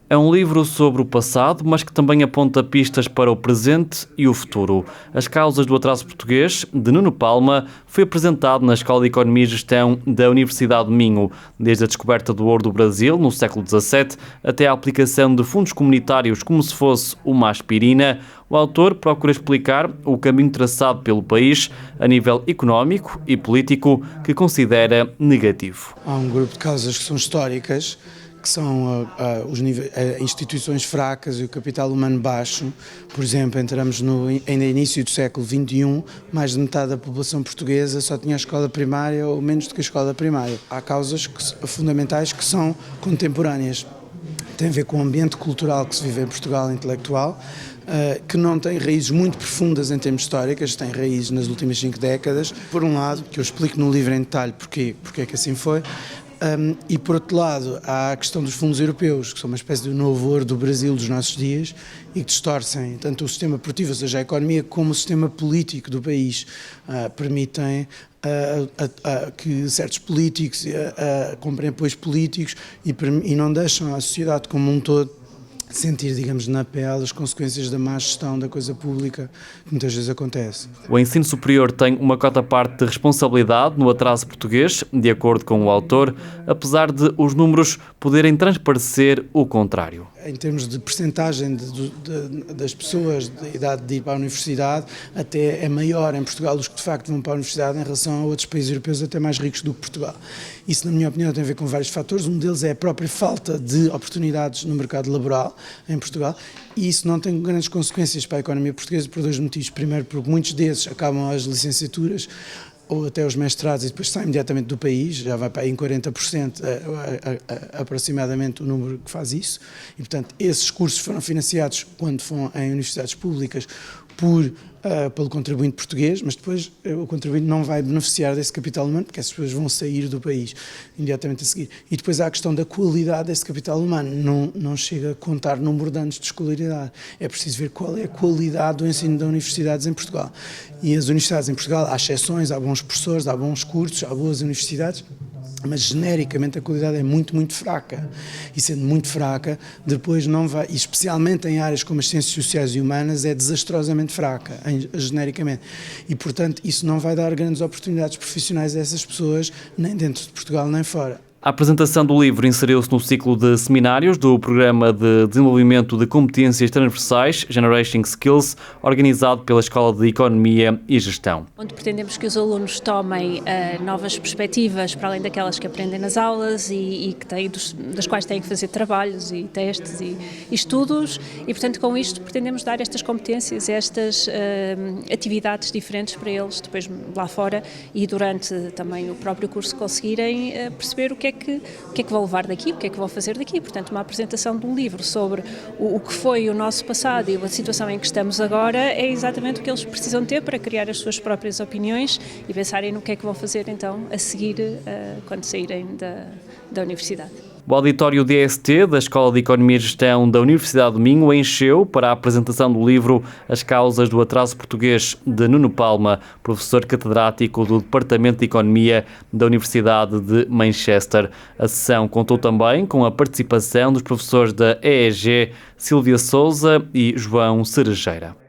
É um livro sobre o passado, mas que também aponta pistas para o presente e o futuro. As causas do atraso português, de Nuno Palma, foi apresentado na Escola de Economia e Gestão da Universidade de Minho, desde a descoberta do ouro do Brasil, no século XVII, até a aplicação de fundos comunitários como se fosse uma aspirina. O autor procura explicar o caminho traçado pelo país a nível económico e político que considera negativo. Há um grupo de causas que são históricas, que são instituições fracas e o capital humano baixo. Por exemplo, entramos ainda início do século XXI, mais de metade da população portuguesa só tinha a escola primária ou menos do que a escola primária. Há causas fundamentais que são contemporâneas. Tem a ver com o ambiente cultural que se vive em Portugal, intelectual, que não tem raízes muito profundas em termos históricos, tem raízes nas últimas 5 décadas. Por um lado, que eu explico no livro em detalhe porque é que assim foi, e por outro lado há a questão dos fundos europeus, que são uma espécie de novo ouro do Brasil dos nossos dias e que distorcem tanto o sistema produtivo, ou seja, a economia, como o sistema político do país. Permitem que certos políticos comprem apoios políticos e não deixam a sociedade como um todo sentir, digamos, na pele as consequências da má gestão da coisa pública que muitas vezes acontece. O ensino superior tem uma cota-parte de responsabilidade no atraso português, de acordo com o autor, apesar de os números poderem transparecer o contrário. Em termos de percentagem das pessoas de idade de ir para a universidade, até é maior em Portugal os que de facto vão para a universidade em relação a outros países europeus até mais ricos do que Portugal. Isso, na minha opinião, tem a ver com vários fatores. Um deles é a própria falta de oportunidades no mercado laboral em Portugal, e isso não tem grandes consequências para a economia portuguesa por 2 motivos. Primeiro, porque muitos desses acabam as licenciaturas ou até os mestrados e depois saem imediatamente do país, já vai para aí em 40% aproximadamente o número que faz isso, e portanto esses cursos foram financiados quando foram em universidades públicas pelo contribuinte português, mas depois o contribuinte não vai beneficiar desse capital humano porque essas pessoas vão sair do país imediatamente a seguir. E depois há a questão da qualidade desse capital humano, não chega a contar número de anos de escolaridade, é preciso ver qual é a qualidade do ensino das universidades em Portugal. E as universidades em Portugal, há exceções, há bons professores, há bons cursos, há boas universidades, mas genericamente a qualidade é muito, muito fraca. E sendo muito fraca, depois não vai, e especialmente em áreas como as ciências sociais e humanas, é desastrosamente fraca, genericamente. E, portanto, isso não vai dar grandes oportunidades profissionais a essas pessoas, nem dentro de Portugal, nem fora. A apresentação do livro inseriu-se no ciclo de seminários do Programa de Desenvolvimento de Competências Transversais, Generation Skills, organizado pela Escola de Economia e Gestão. Onde pretendemos que os alunos tomem novas perspectivas para além daquelas que aprendem nas aulas e das quais têm que fazer trabalhos e testes e estudos e, portanto, com isto pretendemos dar estas competências, estas atividades diferentes para eles depois lá fora e durante também o próprio curso conseguirem perceber o que é que vou levar daqui, o que é que vou fazer daqui. Portanto, uma apresentação de um livro sobre o que foi o nosso passado e a situação em que estamos agora é exatamente o que eles precisam ter para criar as suas próprias opiniões e pensarem no que é que vão fazer então a seguir quando saírem da universidade. O auditório DST da Escola de Economia e Gestão da Universidade de Minho encheu para a apresentação do livro As Causas do Atraso Português, de Nuno Palma, professor catedrático do Departamento de Economia da Universidade de Manchester. A sessão contou também com a participação dos professores da EEG, Silvia Sousa e João Cerejeira.